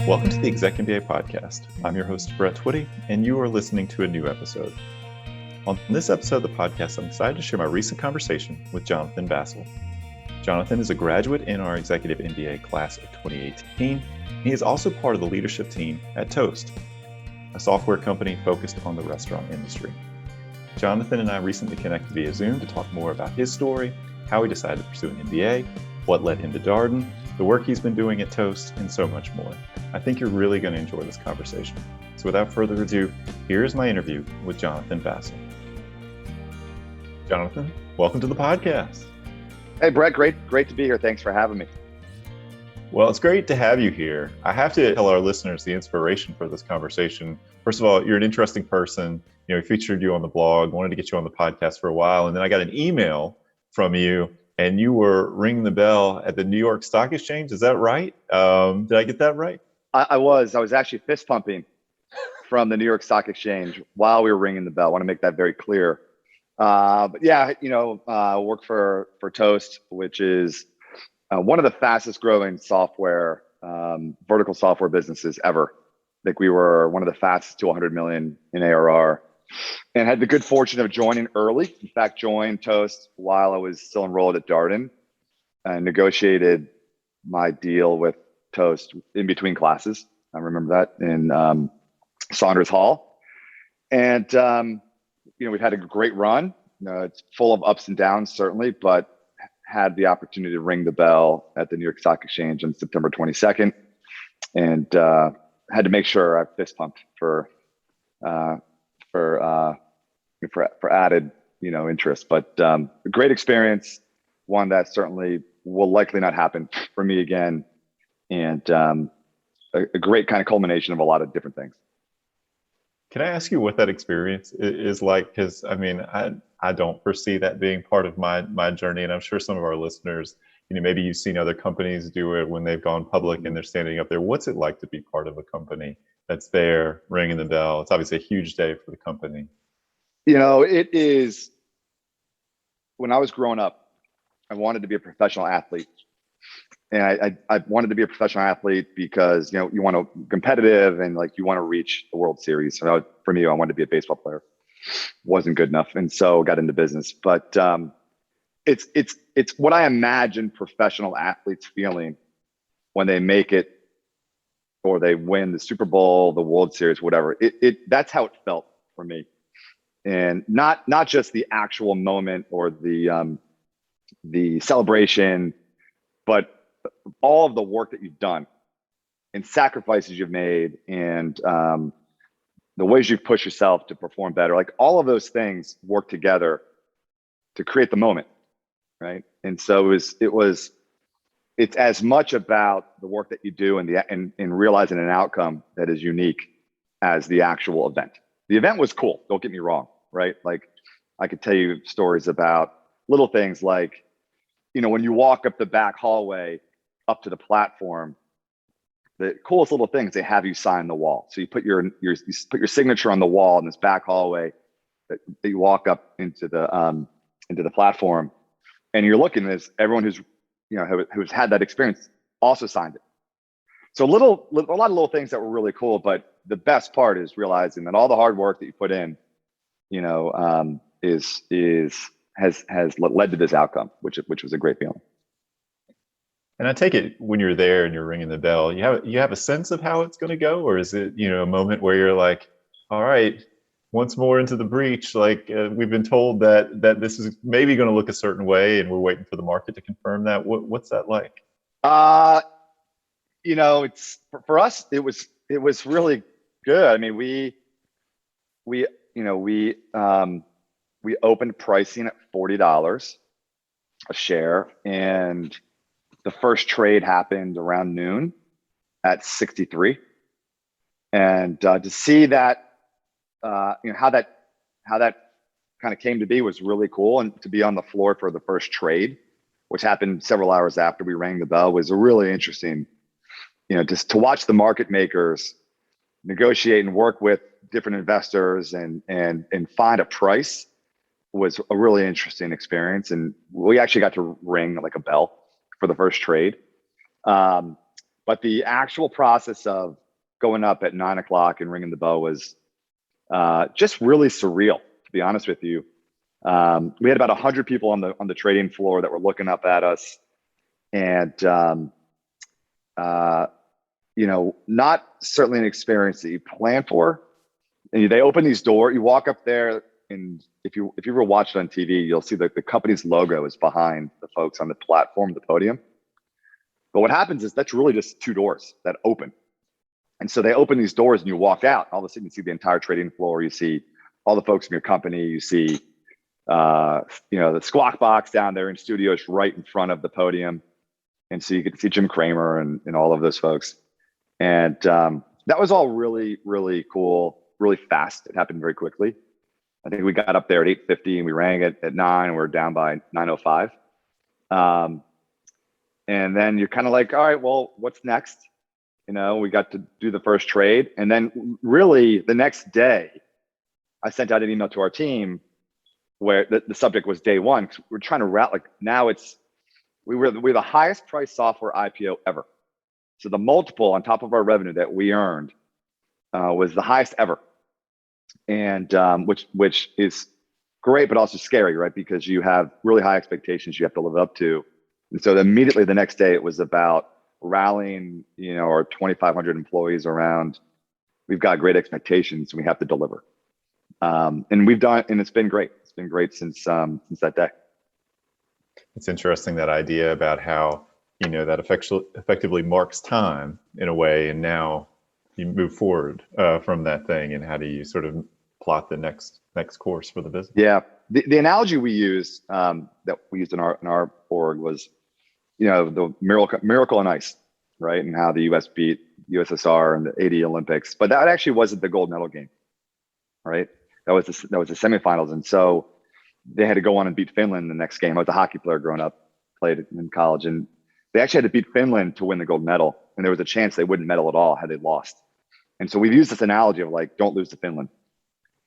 Welcome to the ExecMBA podcast. I'm your host, Brett Twitty, and you are listening to a new episode. On this episode of the podcast, I'm excited to share my recent conversation with Jonathan Vassil. Jonathan is a graduate in our Executive MBA class of 2018. He is also part of the leadership team at Toast, a software company focused on the restaurant industry. Jonathan and I recently connected via Zoom to talk more about his story, how he decided to pursue an MBA, what led him to Darden, the work he's been doing at Toast, and so much more. I think you're really going to enjoy this conversation. So without further ado, here's my interview with Jonathan Vassil. Jonathan, welcome to the podcast. Hey, Brett, great to be here. Thanks for having me. Well, it's great to have you here. I have to tell our listeners the inspiration for this conversation. First of all, you're an interesting person. We featured you on the blog, wanted to get you on the podcast for a while, and then I got an email from you, and you were ringing the bell at the New York Stock Exchange. Is that right? Did I get that right? I was actually fist pumping from the New York Stock Exchange while we were ringing the bell. I want to make that very clear. But yeah, I work for Toast, which is one of the fastest growing software, vertical software businesses ever. I think we were one of the fastest to 100 million in ARR, and had the good fortune of joining early. In fact, joined Toast while I was still enrolled at Darden, and negotiated my deal with Toast in between classes. I remember that in Saunders Hall. And, we've had a great run. It's full of ups and downs, certainly, but had the opportunity to ring the bell at the New York Stock Exchange on September 22nd, and had to make sure I fist pumped for added, interest. But a great experience, one that certainly will likely not happen for me again, and a great kind of culmination of a lot of different things. Can I ask you what that experience is like? Because I don't foresee that being part of my journey, and I'm sure some of our listeners, maybe you've seen other companies do it when they've gone public and they're standing up there. What's it like to be part of a company that's there ringing the bell? It's obviously a huge day for the company. It is. When I was growing up, I wanted to be a professional athlete. And I wanted to be a professional athlete because, you want to be competitive and you want to reach the World Series. So for me, I wanted to be a baseball player. Wasn't good enough. And so got into business. But it's what I imagine professional athletes feeling when they make it or they win the Super Bowl, the World Series, whatever. That's how it felt for me. And not just the actual moment or the celebration, but all of the work that you've done and sacrifices you've made, and the ways you've pushed yourself to perform better, all of those things work together to create the moment, right? And so it's as much about the work that you do and realizing an outcome that is unique as the actual event. The event was cool, don't get me wrong, right? I could tell you stories about little things like, when you walk up the back hallway up to the platform, the coolest little things, they have you sign the wall. So you put your signature on the wall in this back hallway that you walk up into the platform, and you're looking at this. Everyone who's had that experience also signed it. So a lot of little things that were really cool, but the best part is realizing that all the hard work that you put in, has led to this outcome, which was a great feeling. And I take it when you're there and you're ringing the bell, you have a sense of how it's going to go, or is it a moment where you're like, all right, once more into the breach, we've been told that this is maybe going to look a certain way, and we're waiting for the market to confirm that. What's that like? It's for us. It was really good. I mean, we opened pricing at $40 a share, and the first trade happened around noon at 63. And to see that, how that kind of came to be was really cool. And to be on the floor for the first trade, which happened several hours after we rang the bell, was a really interesting, just to watch the market makers negotiate and work with different investors and find a price was a really interesting experience. And we actually got to ring a bell for the first trade. But the actual process of going up at 9 o'clock and ringing the bell was just really surreal, to be honest with you. We had about 100 people on the trading floor that were looking up at us, and not certainly an experience that you plan for. And they open these doors. You walk up there, and if you ever watch it on TV, you'll see that the company's logo is behind the folks on the platform, the podium. But what happens is that's really just two doors that open. And so they open these doors, and you walk out. All of a sudden, you see the entire trading floor. You see all the folks in your company. You see, the Squawk Box down there in studios right in front of the podium. And so you get to see Jim Cramer and all of those folks. And that was all really, really cool, really fast. It happened very quickly. I think we got up there at 8:50 and we rang it at 9, and we were down by 9:05. And then you're kind of like, all right, well, what's next? We got to do the first trade. And then really the next day, I sent out an email to our team where the subject was day one. We're trying to route, like now we're the highest priced software IPO ever. So the multiple on top of our revenue that we earned was the highest ever. And which is great, but also scary, right? Because you have really high expectations you have to live up to. And so immediately the next day, it was about rallying, our 2,500 employees around. We've got great expectations, and we have to deliver. And we've done, and it's been great. It's been great since that day. It's interesting, that idea about how, that effectively marks time in a way, and now you move forward from that thing, and how do you sort of plot the next course for the business? Yeah, the analogy we use that we used in our org was, the miracle on ice, right? And how the U.S. beat USSR in the '80 Olympics, but that actually wasn't the gold medal game, right? That was the semifinals, and so they had to go on and beat Finland the next game. I was a hockey player growing up, played in college, and they actually had to beat Finland to win the gold medal, and there was a chance they wouldn't medal at all had they lost. And so we've used this analogy of like, don't lose to Finland,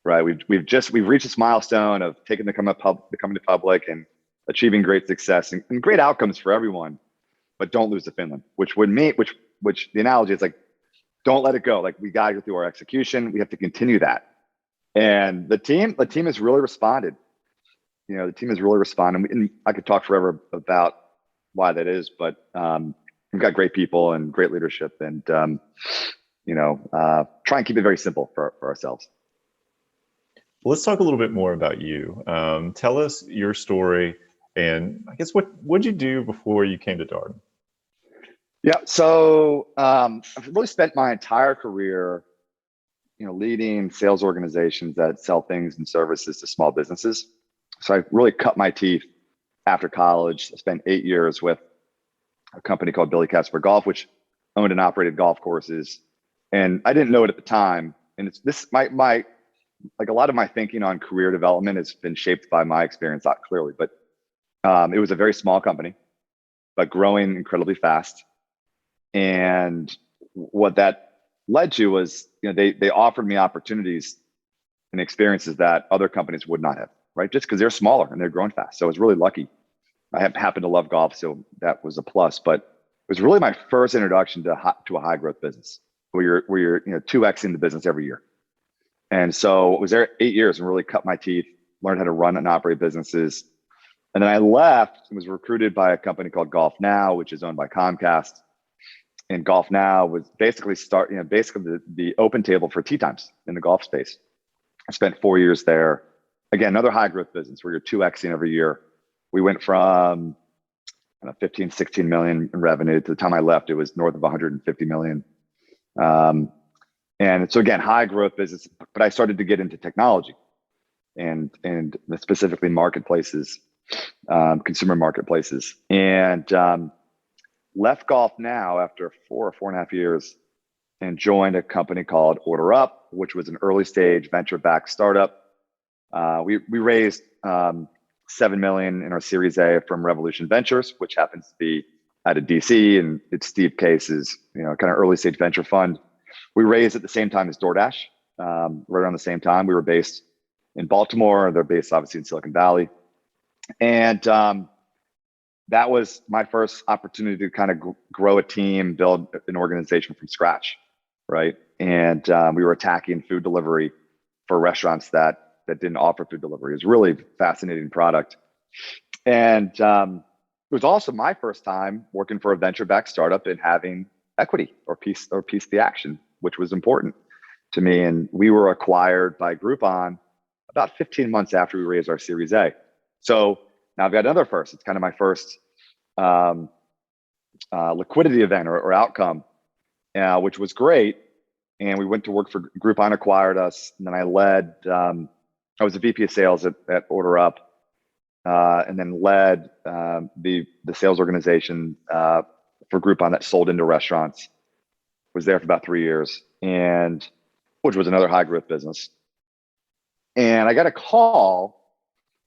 right? We've reached this milestone of taking the company public and achieving great success and great outcomes for everyone, but don't lose to Finland, which the analogy is like, don't let it go. Like, we got to go through our execution. We have to continue that. And the team has really responded. The team has really responded. And I could talk forever about why that is, but we've got great people and great leadership, and try and keep it very simple for ourselves. Well, let's talk a little bit more about you. Tell us your story, and I guess what'd you do before you came to Darden? Yeah, so I've really spent my entire career, leading sales organizations that sell things and services to small businesses. So I really cut my teeth after college. I spent 8 years with a company called Billy Casper Golf, which owned and operated golf courses. And I didn't know it at the time. And it's this my like a lot of my thinking on career development has been shaped by my experience, not clearly, but it was a very small company, but growing incredibly fast. And what that led to was, they offered me opportunities and experiences that other companies would not have, right? Just because they're smaller and they're growing fast. So I was really lucky. I happen to love golf, so that was a plus. But it was really my first introduction to a high growth business where you're 2xing the business every year. And so I was there 8 years and really cut my teeth, learned how to run and operate businesses. And then I left and was recruited by a company called Golf Now, which is owned by Comcast. And Golf Now was basically the open table for tee times in the golf space. I spent 4 years there. Again, another high growth business where you're 2xing every year. We went from 15, 16 million in revenue. To the time I left, it was north of 150 million. And so again, high growth business, but I started to get into technology and specifically marketplaces, consumer marketplaces, and left Golf Now after 4 or 4.5 years and joined a company called Order Up, which was an early stage venture backed startup. We raised 7 million in our Series A from Revolution Ventures, which happens to be out of DC, and it's Steve Case's kind of early stage venture fund. We raised at the same time as DoorDash, right around the same time. We were based in Baltimore. They're based obviously in Silicon Valley. And that was my first opportunity to kind of grow a team, build an organization from scratch, right? And we were attacking food delivery for restaurants that didn't offer food delivery. It was a really fascinating product. And it was also my first time working for a venture-backed startup and having equity or piece of the action, which was important to me. And we were acquired by Groupon about 15 months after we raised our Series A. So now I've got another first. It's kind of my first liquidity event or outcome, which was great. And we went to work for Groupon, acquired us, and then I led. I was a VP of sales at OrderUp, and then led the sales organization for Groupon that sold into restaurants. Was there for about 3 years, and which was another high growth business. And I got a call,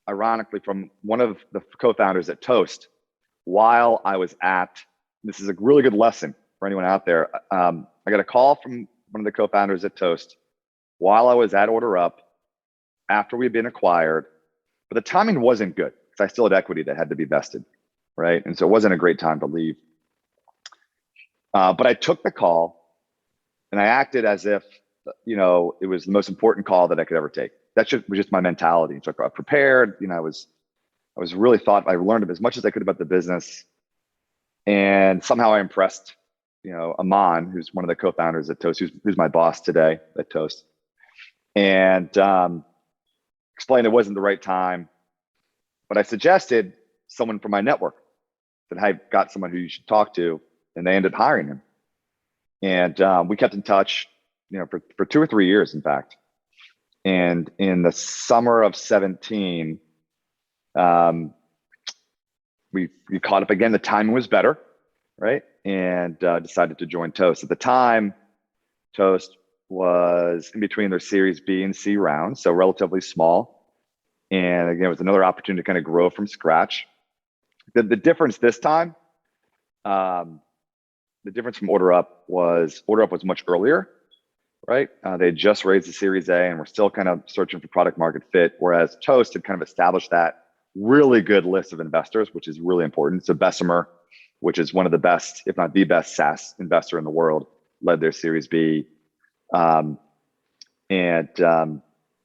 ironically, from one of the co-founders at Toast while I was at. This is a really good lesson for anyone out there. I got a call from one of the co-founders at Toast while I was at OrderUp after we had been acquired, but the timing wasn't good because I still had equity that had to be vested, right? And so it wasn't a great time to leave. But I took the call and I acted as if, it was the most important call that I could ever take. That was just my mentality. So I got prepared. I was really thought. I learned as much as I could about the business, and somehow I impressed, Aman, who's one of the co-founders at Toast, who's my boss today at Toast, and explained it wasn't the right time. But I suggested someone from my network that I got someone who you should talk to, and they ended up hiring him. And we kept in touch, for 2 or 3 years, in fact. And in the summer of 17, we caught up again. The timing was better, right? And decided to join Toast. At the time, Toast was in between their Series B and C rounds, so relatively small. And again, it was another opportunity to kind of grow from scratch. The difference this time, the difference from OrderUp was much earlier, right? They had just raised the Series A and we're still kind of searching for product market fit, whereas Toast had kind of established that really good list of investors, which is really important. So Bessemer, which is one of the best, if not the best SaaS investor in the world, led their Series B.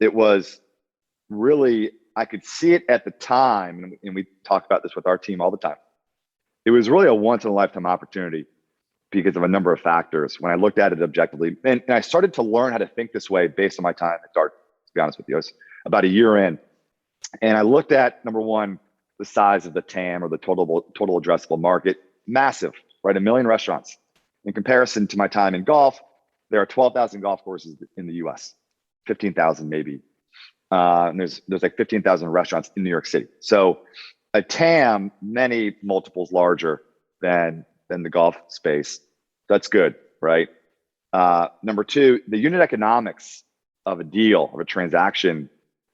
It was really, I could see it at the time, and we talk about this with our team all the time. It was really a once in a lifetime opportunity because of a number of factors when I looked at it objectively. And I started to learn how to think this way based on my time at Darden, to be honest with you. I was about a year in. And I looked at, number one, the size of the TAM, or the total addressable market, massive, right? 1 million restaurants. In comparison to my time in golf, there are 12,000 golf courses in the US, 15,000 maybe. And there's like 15,000 restaurants in New York City. So a TAM many multiples larger than the golf space. That's good, right? Number two, the unit economics of a deal, of a transaction,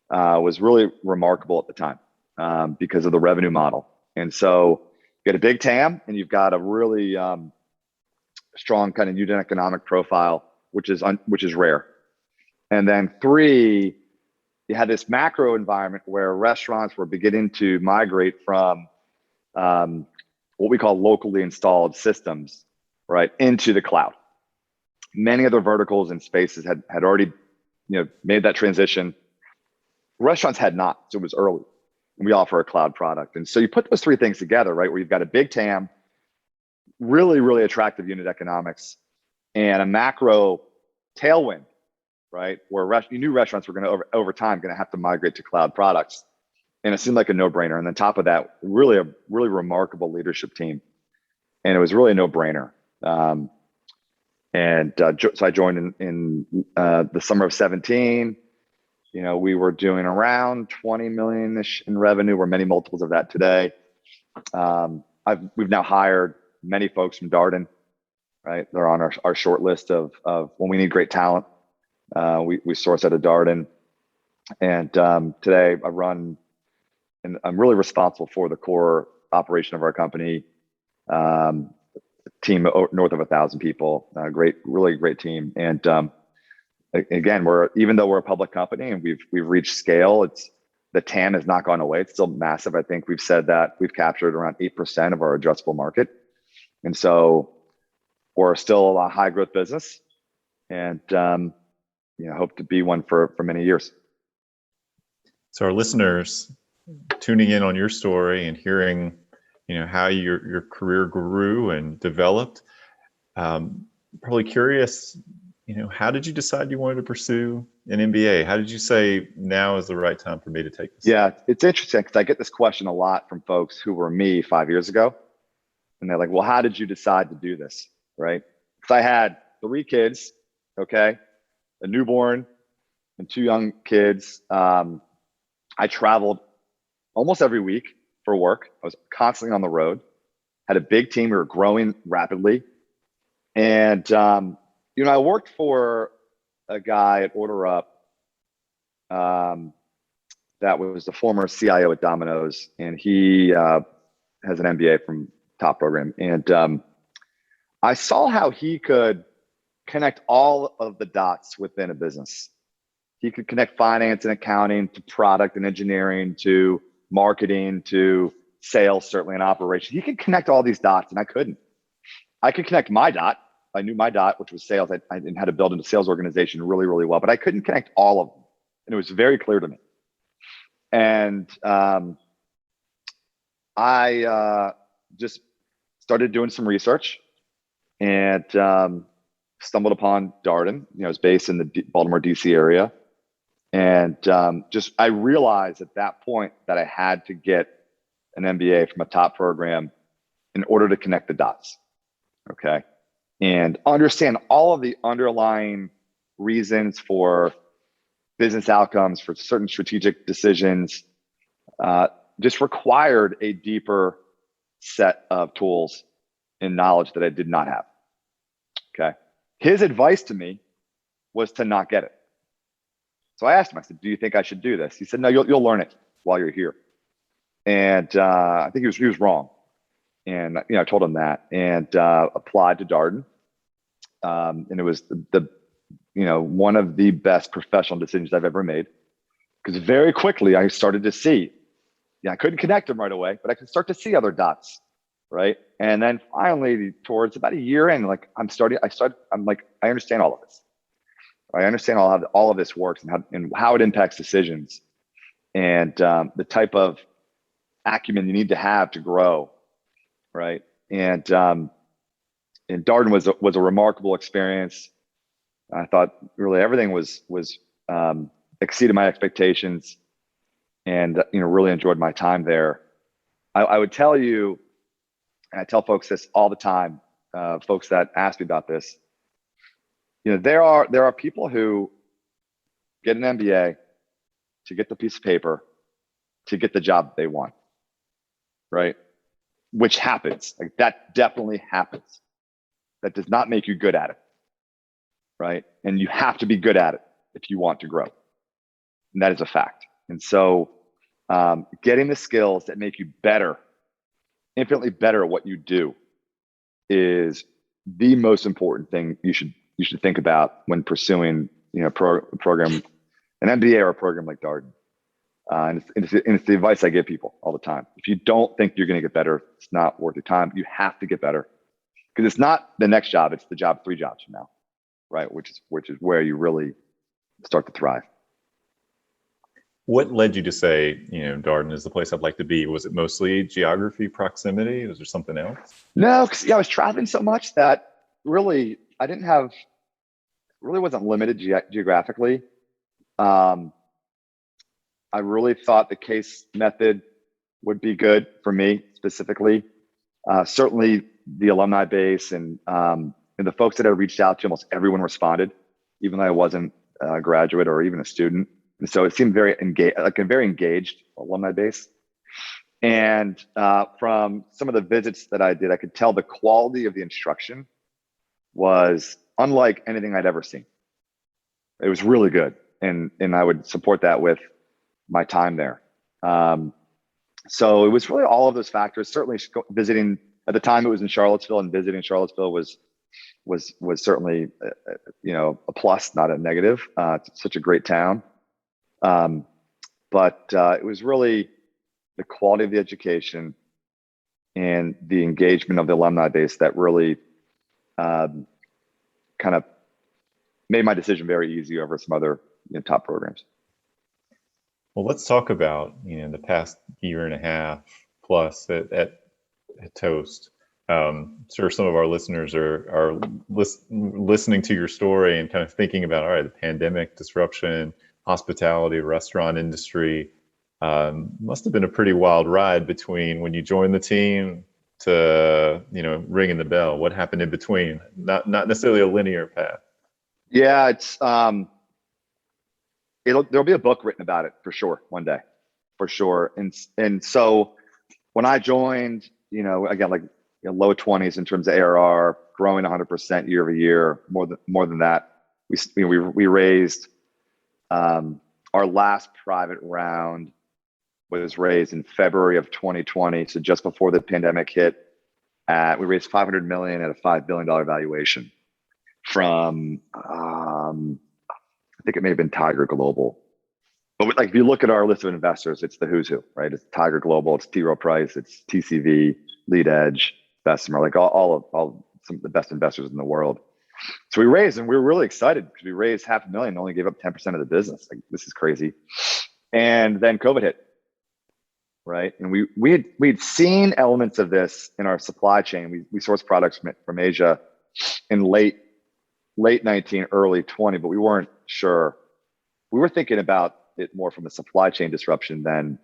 was really remarkable at the time because of the revenue model. And so you get a big TAM and you've got a really strong kind of unit economic profile, which is rare. And then three, you had this macro environment where restaurants were beginning to migrate from what we call locally installed systems, right, into the cloud. Many other verticals and spaces had already, made that transition. Restaurants had not, so it was early. And we offer a cloud product. And so you put those three things together, right, where you've got a big TAM, really, really attractive unit economics, and a macro tailwind, right, where you knew restaurants were going to, over time, going to have to migrate to cloud products. And it seemed like a no-brainer. And on top of that, really a really remarkable leadership team. And it was really a no-brainer. So I joined in the summer of 17. We were doing around 20 million-ish in revenue. We're many multiples of that today. We've now hired many folks from Darden, right? They're on our short list of when we need great talent. We source out of Darden. And today I run, and I'm really responsible for the core operation of our company. Team north of 1,000 people, really great team. And again, even though we're a public company and we've reached scale, the TAM has not gone away. It's still massive. I think we've said that we've captured around 8% of our addressable market. And so we're still a high growth business, and hope to be one for many years. So our listeners tuning in on your story and hearing, how your career grew and developed, probably curious, how did you decide you wanted to pursue an MBA? How did you say now is the right time for me to take this? Yeah, it's interesting because I get this question a lot from folks who were me 5 years ago. And they're like, well, how did you decide to do this? Right? Because I had 3 kids, okay, a newborn and 2 young kids. I traveled almost every week for work. I was constantly on the road, had a big team. We were growing rapidly. And, I worked for a guy at OrderUp that was the former CIO at Domino's, and he has an MBA from top program. And I saw how he could connect all of the dots within a business. He could connect finance and accounting to product and engineering to marketing to sales, certainly in operation. He could connect all these dots, and I couldn't. I could connect my dot. I knew my dot, which was sales. I didn't how to build a sales organization really, really well, but I couldn't connect all of them. And it was very clear to me. And I just started doing some research and stumbled upon Darden. It's based in the Baltimore, DC area. And I realized at that point that I had to get an MBA from a top program in order to connect the dots, okay? And understand all of the underlying reasons for business outcomes, for certain strategic decisions, just required a deeper set of tools and knowledge that I did not have, okay? His advice to me was to not get it. So I asked him, I said, do you think I should do this? He said, no, you'll learn it while you're here. And I think he was wrong. And I told him that, and applied to Darden. And it was the one of the best professional decisions I've ever made, because very quickly I started to see, I couldn't connect them right away, but I could start to see other dots, right? And then finally, towards about a year in, like I'm like, I understand all of this. I understand how all of this works and how it impacts decisions, and the type of acumen you need to have to grow, right? And Darden was a remarkable experience. I thought really everything was exceeded my expectations, and really enjoyed my time there. I would tell you, and I tell folks this all the time, folks that ask me about this. There are people who get an MBA to get the piece of paper, to get the job they want, right? Which happens. Like that definitely happens. That does not make you good at it, right? And you have to be good at it if you want to grow. And that is a fact. And so getting the skills that make you better, infinitely better at what you do, is the most important thing you should think about when pursuing program, an MBA or a program like Darden. And it's the advice I give people all the time. If you don't think you're going to get better, it's not worth your time. You have to get better, because it's not the next job; it's the job 3 jobs from now, right? Which is where you really start to thrive. What led you to say, Darden is the place I'd like to be? Was it mostly geography, proximity? Was there something else? No, because I was traveling so much that really I wasn't limited geographically. I really thought the case method would be good for me specifically. Certainly the alumni base and the folks that I reached out to, almost everyone responded, even though I wasn't a graduate or even a student. And so it seemed very engaged, like a very engaged alumni base. And from some of the visits that I did, I could tell the quality of the instruction was unlike anything I'd ever seen. It was really good. And I would support that with my time there. So it was really all of those factors. Certainly visiting, at the time it was in Charlottesville, and visiting Charlottesville was certainly a plus, not a negative. It's such a great town. But it was really the quality of the education and the engagement of the alumni base that really kind of made my decision very easy over some other top programs. Well, let's talk about the past year and a half plus at Toast. Sure, some of our listeners are listening to your story and kind of thinking about, all right, the pandemic disruption, hospitality, restaurant industry must have been a pretty wild ride between when you joined the team to ringing the bell. What happened in between? Not necessarily a linear path. Yeah, it's there'll be a book written about it for sure one day, for sure. And so when I joined, again, like low 20s in terms of ARR, growing 100% year over year, more than that. We raised our last private round was raised in February of 2020, so just before the pandemic hit. We raised $500 million at a $5 billion valuation from I think it may have been Tiger Global. But like if you look at our list of investors, it's the who's who, right? It's Tiger Global, it's T. Rowe Price, it's TCV, Lead Edge, Bessemer, like all some of the best investors in the world. So we raised, and we were really excited because we raised $500,000 and only gave up 10% of the business. Like, this is crazy. And then COVID hit, right? And we'd seen elements of this in our supply chain. We sourced products from Asia in late 19, early 20, but we weren't sure. We were thinking about it more from a supply chain disruption than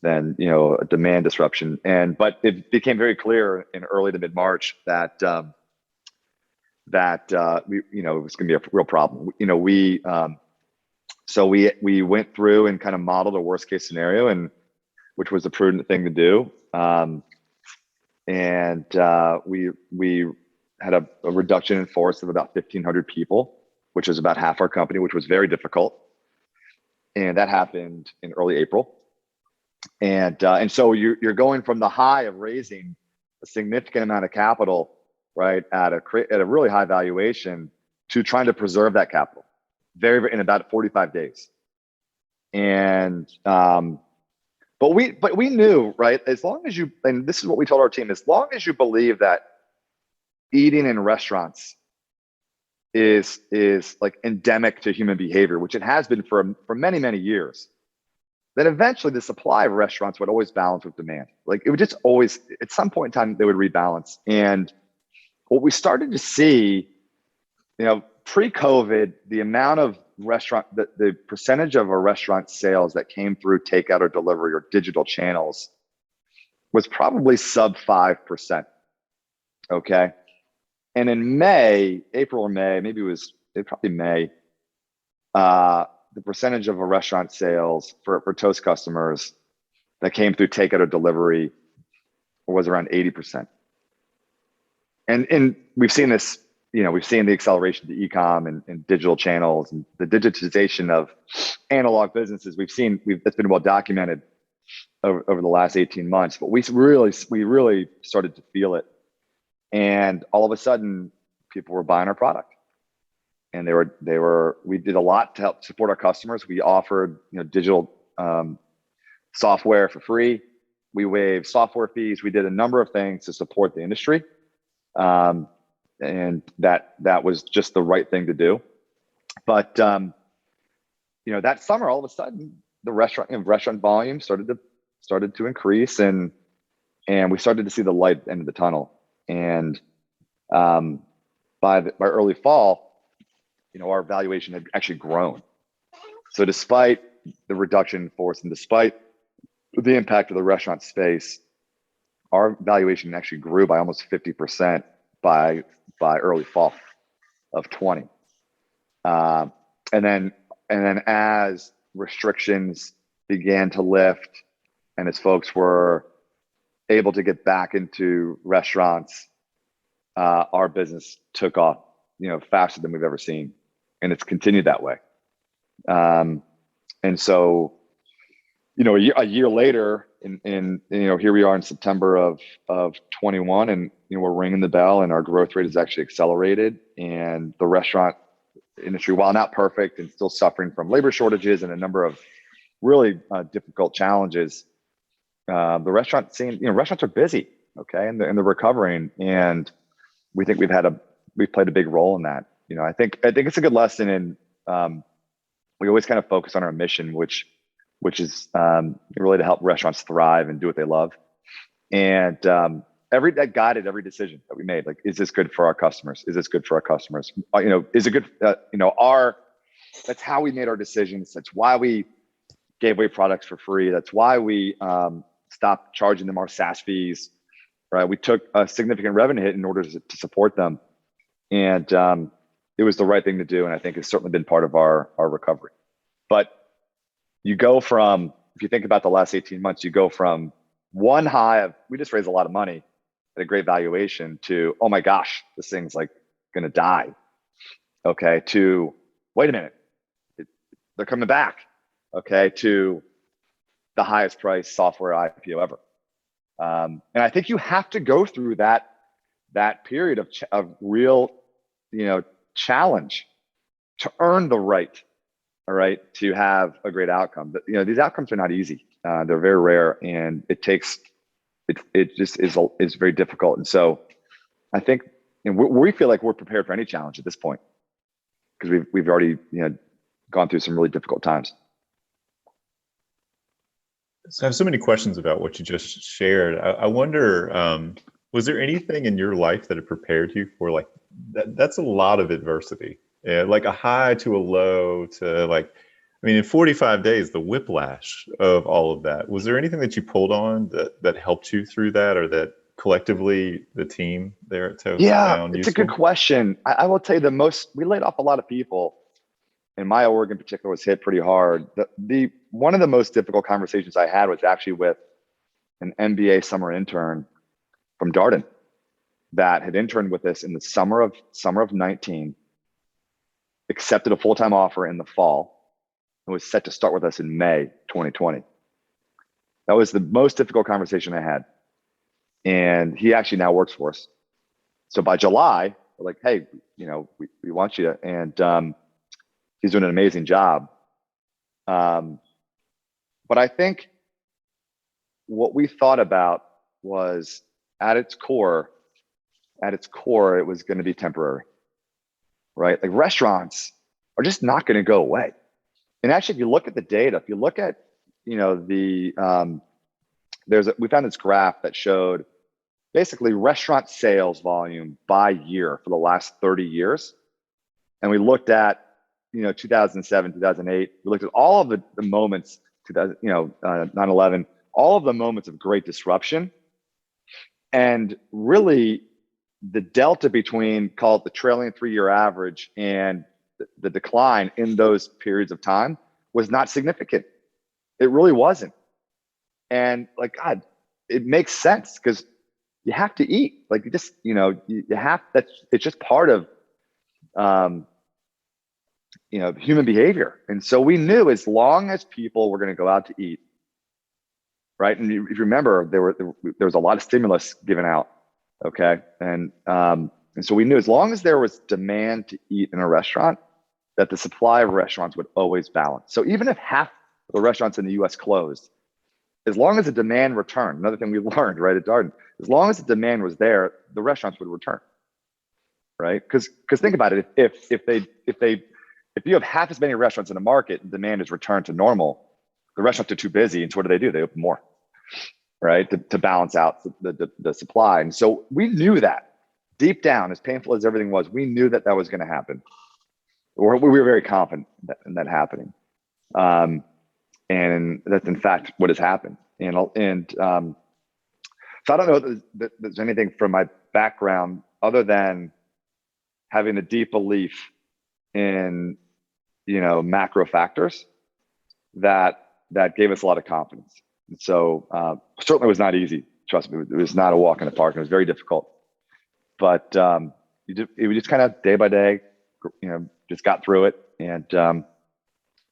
a demand disruption. But it became very clear in early to mid March that we it was going to be a real problem. So we went through and kind of modeled a worst case scenario, and which was the prudent thing to do. We had a reduction in force of about 1,500 people, which was about half our company, which was very difficult. And that happened in early April. And so you're going from the high of raising a significant amount of capital, right, at a really high valuation, to trying to preserve that capital in about 45 days. And but we knew, right, as long as you, and this is what we told our team, as long as you believe that eating in restaurants is like endemic to human behavior, which it has been for many, many years, then eventually the supply of restaurants would always balance with demand. Like, it would just always, at some point in time, they would rebalance. And what we started to see, pre-COVID, the amount of the percentage of a restaurant sales that came through takeout or delivery or digital channels was probably sub 5%. Okay. And in April or May, probably May, the percentage of a restaurant sales for Toast customers that came through takeout or delivery was around 80%. And we've seen this, we've seen the acceleration to e-com and digital channels and the digitization of analog businesses. That's been well documented over the last 18 months, but we really started to feel it. And all of a sudden, people were buying our product, and we did a lot to help support our customers. We offered, digital software for free. We waived software fees. We did a number of things to support the industry. And that was just the right thing to do. But, that summer, all of a sudden, the restaurant volume started to increase, and we started to see the light at the end of the tunnel. And by early fall, our valuation had actually grown. So despite the reduction in force and despite the impact of the restaurant space, our valuation actually grew by almost 50% by early fall of 20. And then as restrictions began to lift, and as folks were able to get back into restaurants, our business took off, faster than we've ever seen, and it's continued that way. And so, a year later, here we are in September of 21, and we're ringing the bell, and our growth rate has actually accelerated. And the restaurant industry, while not perfect and still suffering from labor shortages and a number of really difficult challenges, the restaurant scene, restaurants are busy, okay, and they're recovering, and we think we've played a big role in that. I think it's a good lesson in, we always kind of focus on our mission, which is really to help restaurants thrive and do what they love. And that guided every decision that we made. Like, is this good for our customers? Is this good for our customers? Is it good? That's how we made our decisions. That's why we gave away products for free. That's why we stopped charging them our SaaS fees. Right? We took a significant revenue hit in order to support them, and it was the right thing to do. And I think it's certainly been part of our recovery. But you go from, if you think about the last 18 months, you go from one high of, we just raised a lot of money at a great valuation, to, oh my gosh, this thing's like going to die. Okay. To, wait a minute, they're coming back. Okay. To the highest price software IPO ever. And I think you have to go through that period of real, challenge to earn the right, all right, to have a great outcome. But these outcomes are not easy. They're very rare, and it just is very difficult. And so I think we feel like we're prepared for any challenge at this point, because we've already gone through some really difficult times. So I have so many questions about what you just shared. I wonder, was there anything in your life that had prepared you for, like, that's a lot of adversity, like a high to a low to, like, I mean, in 45 days, the whiplash of all of that. Was there anything that you pulled on that helped you through that, or that collectively the team there at Toast found useful? It's a good question. I will tell you, we laid off a lot of people, and my org in particular was hit pretty hard. One of the most difficult conversations I had was actually with an MBA summer intern from Darden that had interned with us in the summer of 19, accepted a full-time offer in the fall, and was set to start with us in May 2020. That was the most difficult conversation I had. And he actually now works for us. So by July, we're like, hey, we want you to, and he's doing an amazing job. But I think what we thought about was, at its core, it was going to be temporary, right? Like, restaurants are just not going to go away. And actually, if you look at the data, if you look at, we found this graph that showed basically restaurant sales volume by year for the last 30 years. And we looked at, 2007, 2008, we looked at all of the moments, 9/11, all of the moments of great disruption. And really, the delta between, call it the trailing 3-year average, and the decline in those periods of time was not significant. It really wasn't. And, like, God, it makes sense, because you have to eat. Like, you just, you have, it's just part of, human behavior. And so we knew, as long as people were going to go out to eat, right? And if you remember, there was a lot of stimulus given out. Okay. And so we knew, as long as there was demand to eat in a restaurant, that the supply of restaurants would always balance. So even if half the restaurants in the US closed, as long as the demand returned, another thing we learned right at Darden, as long as the demand was there, the restaurants would return, right? Because think about it, if you have half as many restaurants in the market and demand is returned to normal, the restaurants are too busy, and so what do? They open more, right? To balance out the supply. And so we knew that deep down, as painful as everything was, we knew that was going to happen. We were very confident in that happening. And that's in fact what has happened. And so I don't know that there's anything from my background other than having a deep belief in, macro factors that gave us a lot of confidence. And so certainly it was not easy. Trust me, it was not a walk in the park. It was very difficult. But we just kind of day by day, just got through it, and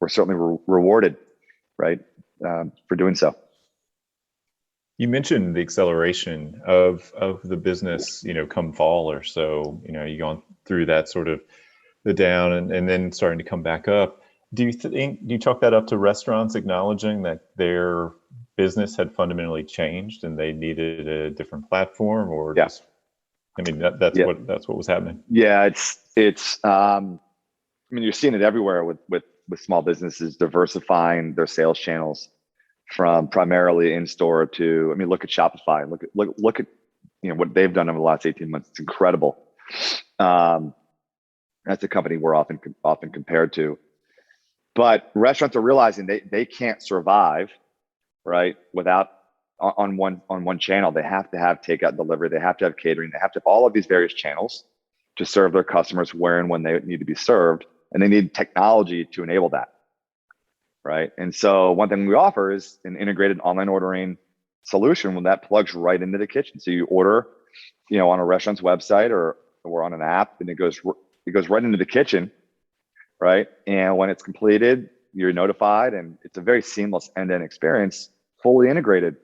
we're certainly rewarded, right, for doing so. You mentioned the acceleration of the business, come fall or so. You've gone through that sort of the down and then starting to come back up. Do you chalk that up to restaurants acknowledging that their business had fundamentally changed and they needed a different platform, or just, I mean, that's what was happening? Yeah, it's I mean, you're seeing it everywhere with small businesses diversifying their sales channels from primarily in store to, I mean, look at Shopify, look at what they've done over the last 18 months. It's incredible. That's a company we're often compared to. But restaurants are realizing they can't survive, right, without on one channel. They have to have takeout, delivery. They have to have catering. They have to have all of these various channels to serve their customers where and when they need to be served, and they need technology to enable that, right? And so one thing we offer is an integrated online ordering solution when that plugs right into the kitchen. So you order, on a restaurant's website or on an app, and it goes right into the kitchen. Right. And when it's completed, you're notified, and it's a very seamless end-to-end experience, fully integrated.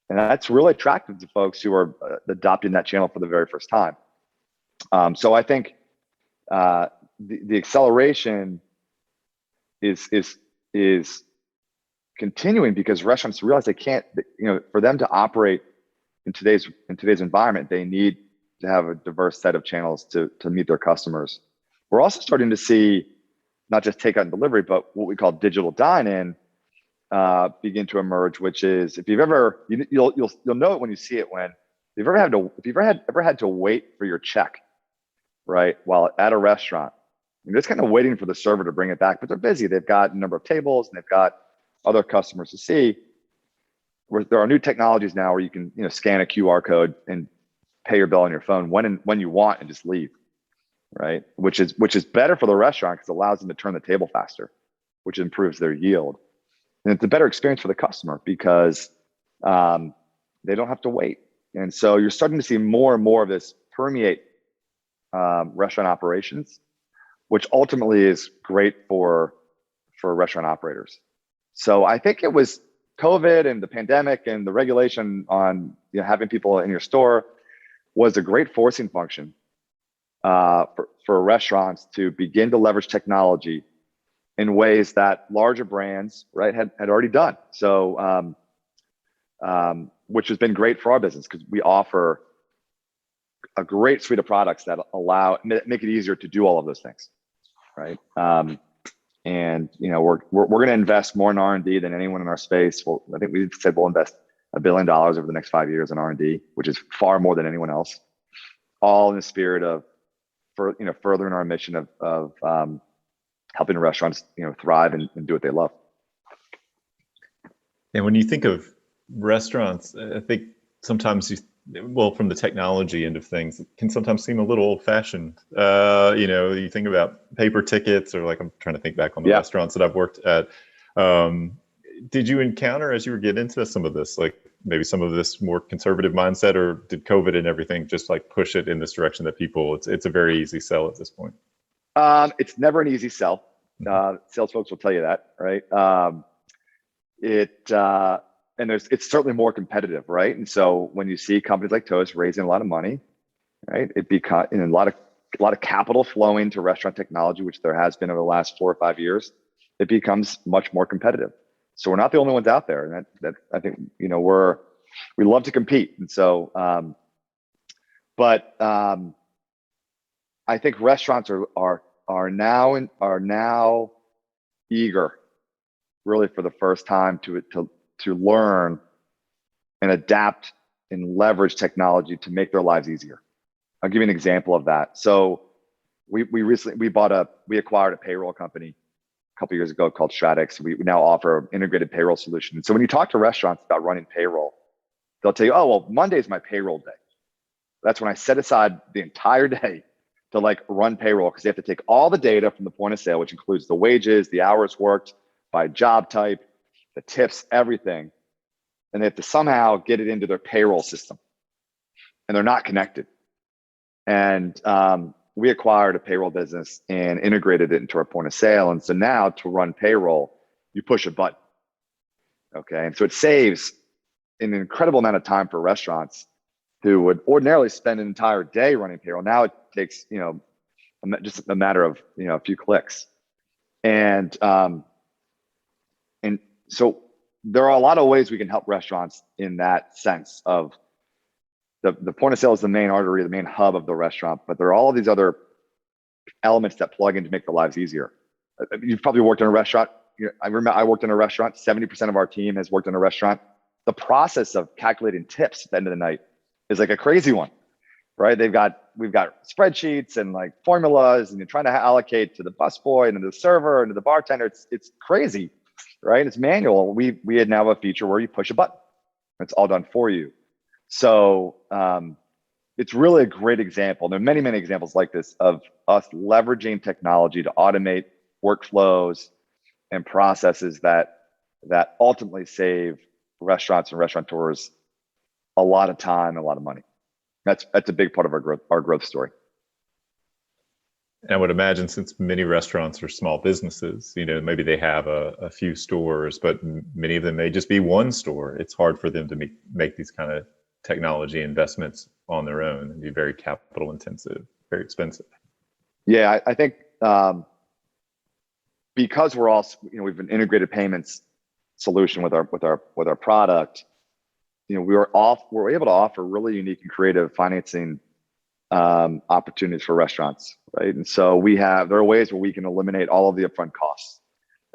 And that's really attractive to folks who are adopting that channel for the very first time. So I think the acceleration is continuing because restaurants realize they can't, for them to operate in today's environment, they need to have a diverse set of channels to meet their customers. We're also starting to see not just takeout and delivery, but what we call digital dine-in begin to emerge. Which is, if you've ever, you'll know it when you see it. When if you've ever had to wait for your check, right, while at a restaurant, you're just kind of waiting for the server to bring it back, but they're busy. They've got a number of tables and they've got other customers to see. Where there are new technologies now where you can scan a QR code and pay your bill on your phone when you want and just leave. Right, which is better for the restaurant because it allows them to turn the table faster, which improves their yield, and it's a better experience for the customer because they don't have to wait. And so you're starting to see more and more of this permeate restaurant operations, which ultimately is great for restaurant operators. So I think it was COVID and the pandemic and the regulation on having people in your store was a great forcing function for restaurants to begin to leverage technology in ways that larger brands, right, had already done. So, which has been great for our business because we offer a great suite of products that make it easier to do all of those things, right? And we're going to invest more in R&D than anyone in our space. Well, I think we said we'll invest $1 billion over the next 5 years in R&D, which is far more than anyone else. All in the spirit of furthering our mission of helping restaurants thrive and do what they love. And when you think of restaurants, I think sometimes from the technology end of things, it can sometimes seem a little old-fashioned. You think about paper tickets, or like I'm trying to think back on the restaurants that I've worked at. Did you encounter, as you were getting into some of this, like maybe some of this more conservative mindset, or did COVID and everything just like push it in this direction that it's a very easy sell at this point? It's never an easy sell. Sales folks will tell you that, right? It's certainly more competitive, right? And so when you see companies like Toast raising a lot of money, right, a lot of capital flowing to restaurant technology, which there has been over the last 4 or 5 years, it becomes much more competitive. So we're not the only ones out there, and that I think we love to compete, and so but I think restaurants are now eager, really for the first time, to learn and adapt and leverage technology to make their lives easier. I'll give you an example of that. So we acquired a payroll company a couple of years ago called Stratix. We now offer an integrated payroll solution. So when you talk to restaurants about running payroll, they'll tell you, oh, well, Monday's my payroll day. That's when I set aside the entire day to run payroll, because they have to take all the data from the point of sale, which includes the wages, the hours worked by job type, the tips, everything. And they have to somehow get it into their payroll system. And they're not connected. And we acquired a payroll business and integrated it into our point of sale. And so now to run payroll, you push a button. Okay. And so it saves an incredible amount of time for restaurants who would ordinarily spend an entire day running payroll. Now it takes, just a matter of, a few clicks. And so there are a lot of ways we can help restaurants in that sense of the point of sale is the main artery, the main hub of the restaurant, but there are all of these other elements that plug in to make their lives easier. You've probably worked in a restaurant. I remember I worked in a restaurant. 70% of our team has worked in a restaurant. The process of calculating tips at the end of the night is like a crazy one, right? We've got spreadsheets and like formulas, and you're trying to allocate to the busboy and to the server and to the bartender. It's crazy, right? It's manual. We had now have a feature where you push a button. It's all done for you. So it's really a great example. There are many, many examples like this of us leveraging technology to automate workflows and processes that ultimately save restaurants and restaurateurs a lot of time and a lot of money. That's a big part of our growth story. And I would imagine, since many restaurants are small businesses, maybe they have a few stores, but many of them may just be one store. It's hard for them to make these kind of technology investments on their own and be very capital intensive, very expensive. Yeah, I think because we're also, we've an integrated payments solution with our product, we're able to offer really unique and creative financing opportunities for restaurants, right? And so there are ways where we can eliminate all of the upfront costs,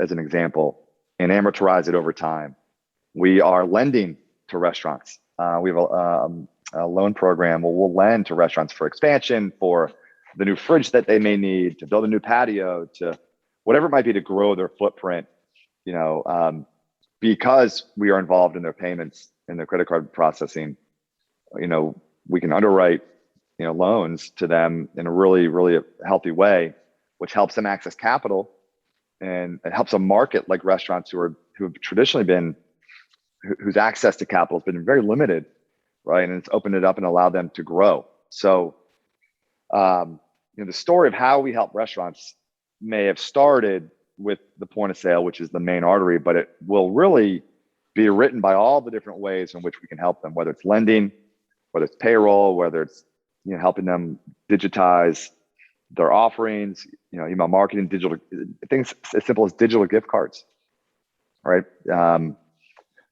as an example, and amortize it over time. We are lending to restaurants. We have a loan program where we'll lend to restaurants for expansion, for the new fridge that they may need, to build a new patio, to whatever it might be to grow their footprint, because we are involved in their payments and their credit card processing. We can underwrite loans to them in a really, really healthy way, which helps them access capital, and it helps a market like restaurants who have traditionally been, whose access to capital has been very limited, right? And it's opened it up and allowed them to grow. So, the story of how we help restaurants may have started with the point of sale, which is the main artery, but it will really be written by all the different ways in which we can help them, whether it's lending, whether it's payroll, whether it's helping them digitize their offerings, email marketing, digital things as simple as digital gift cards, right?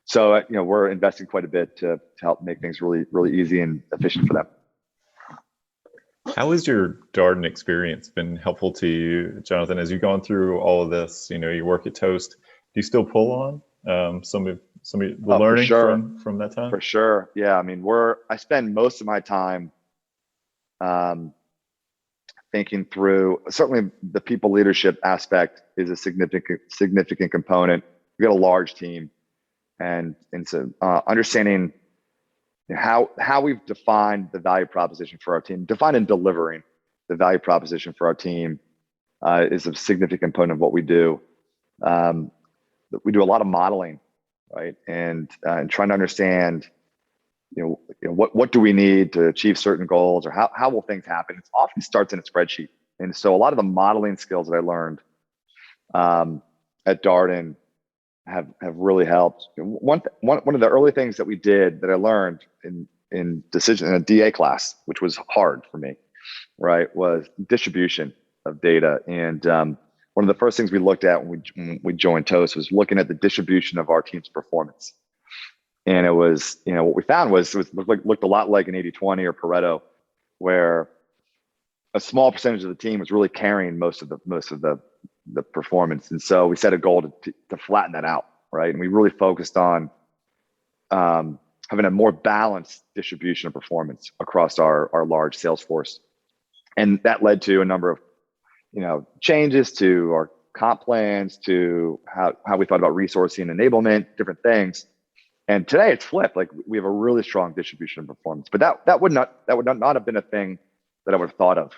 So we're investing quite a bit to help make things really, really easy and efficient for them. How has your Darden experience been helpful to you, Jonathan, as you've gone through all of this? You work at Toast. Do you still pull on some of the learning from that time? For sure. Yeah. I mean, I spend most of my time thinking through, certainly the people leadership aspect is a significant component. We got a large team, and so understanding how we've defined the value proposition for our team, defined and delivering the value proposition for our team is a significant component of what we do. We do a lot of modeling, right? And trying to understand, what do we need to achieve certain goals, or how will things happen? It often starts in a spreadsheet. And so a lot of the modeling skills that I learned at Darden have really helped. One of the early things that we did that I learned in a DA class, which was hard for me, right, was distribution of data. And one of the first things we looked at when we joined Toast was looking at the distribution of our team's performance. And it was, what we found was looked a lot like an 80-20 or Pareto, where a small percentage of the team was really carrying most of the performance. And so we set a goal to flatten that out, right? And we really focused on having a more balanced distribution of performance across our large sales force. And that led to a number of, changes to our comp plans, to how we thought about resourcing, enablement, different things. And today it's flipped. Like, we have a really strong distribution of performance, but that would not have been a thing that I would have thought of,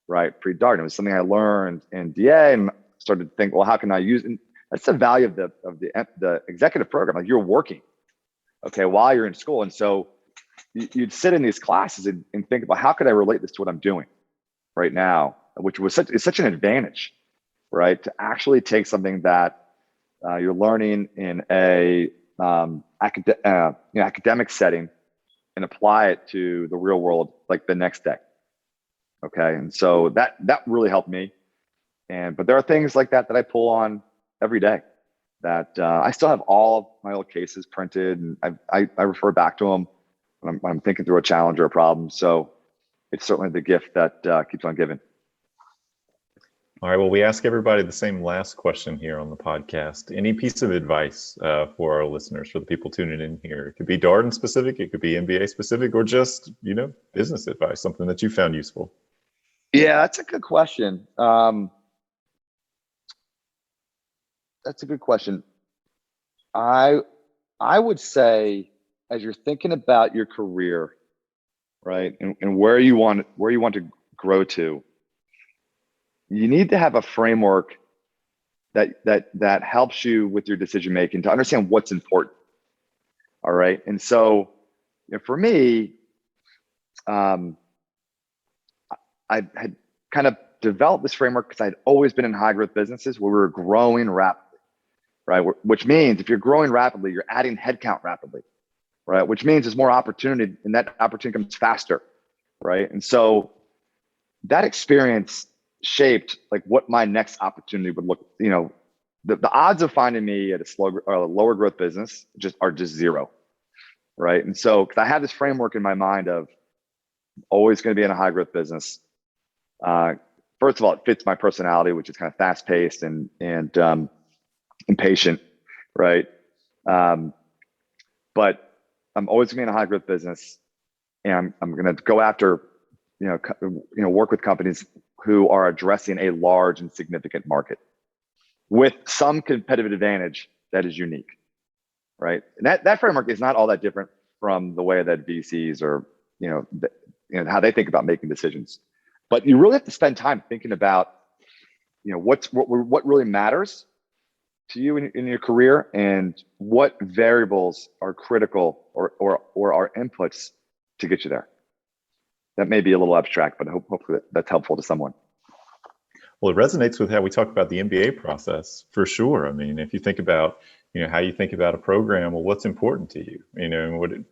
right, pre-Darden. It was something I learned in DA and started to think, well, how can I use? And that's the value of the executive program. Like, you're working, okay, while you're in school, and so you'd sit in these classes and think about, how could I relate this to what I'm doing right now, which was such an advantage, right, to actually take something that you're learning in a academic setting and apply it to the real world, like the next day. Okay. And so that really helped me. But there are things like that I pull on every day that I still have all of my old cases printed, and I refer back to them when I'm thinking through a challenge or a problem. So it's certainly the gift that keeps on giving. All right. Well, we ask everybody the same last question here on the podcast. Any piece of advice for our listeners, for the people tuning in here? It could be Darden specific, it could be MBA specific, or just, business advice, something that you found useful. Yeah, that's a good question. That's a good question. I would say, as you're thinking about your career, right, and where you want to grow to, you need to have a framework that helps you with your decision making to understand what's important. All right, and so for me, I had kind of developed this framework because I'd always been in high growth businesses where we were growing rapidly, right? Which means if you're growing rapidly, you're adding headcount rapidly, right? Which means there's more opportunity, and that opportunity comes faster, right? And so that experience shaped like what my next opportunity would look. The odds of finding me at a lower growth business are just zero, right? And so because I have this framework in my mind of always going to be in a high growth business. First of all, it fits my personality, which is kind of fast paced and impatient, right? But I'm always going to be in a high growth business, and I'm going to go after, work with companies who are addressing a large and significant market with some competitive advantage that is unique, right? And that framework is not all that different from the way that VCs or how they think about making decisions. But you really have to spend time thinking about, what really matters to you in your career, and what variables are critical or are inputs to get you there. That may be a little abstract, but hopefully that's helpful to someone. Well, it resonates with how we talk about the MBA process for sure. I mean, if you think about, how you think about a program, well, what's important to you?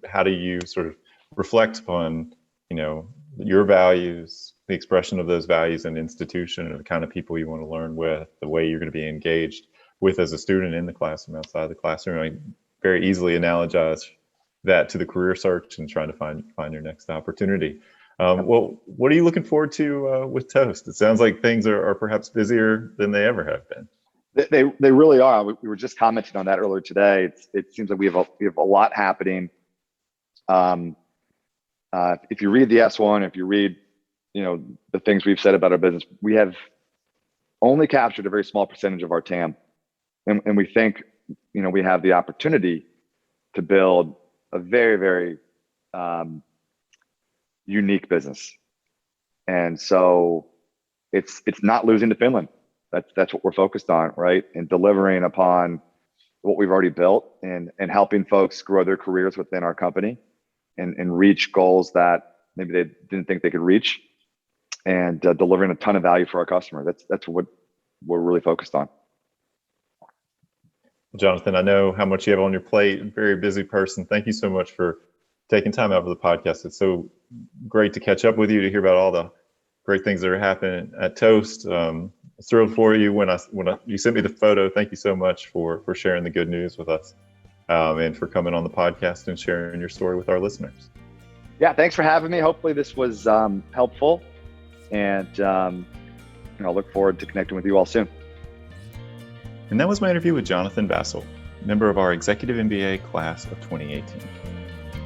How do you sort of reflect upon, your values, the expression of those values in the institution, and the kind of people you want to learn with, the way you're going to be engaged with as a student in the classroom, outside the classroom. I very easily analogize that to the career search and trying to find your next opportunity. Well, what are you looking forward to with Toast? It sounds like things are perhaps busier than they ever have been. They really are. We were just commenting on that earlier today. It seems like we have a lot happening. If you read the S1, if you read, the things we've said about our business, we have only captured a very small percentage of our TAM, and we think, we have the opportunity to build a very, very unique business. And so it's not losing to Finland. That's what we're focused on, right? And delivering upon what we've already built, and helping folks grow their careers within our company and reach goals that maybe they didn't think they could reach, and delivering a ton of value for our customer. That's what we're really focused on. Jonathan, I know how much you have on your plate. Very busy person. Thank you so much for taking time out of the podcast. It's so great to catch up with you, to hear about all the great things that are happening at Toast. Thrilled for you when you sent me the photo. Thank you so much for sharing the good news with us, and for coming on the podcast and sharing your story with our listeners. Yeah, thanks for having me. Hopefully this was helpful, and I'll look forward to connecting with you all soon. And that was my interview with Jonathan Vassil, member of our Executive MBA class of 2018.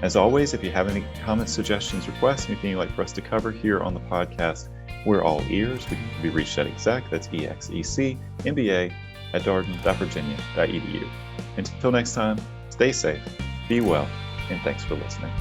As always, if you have any comments, suggestions, requests, anything you'd like for us to cover here on the podcast, we're all ears. We can be reached at exec, that's ExecMBA, at darden.virginia.edu. Until next time, stay safe, be well, and thanks for listening.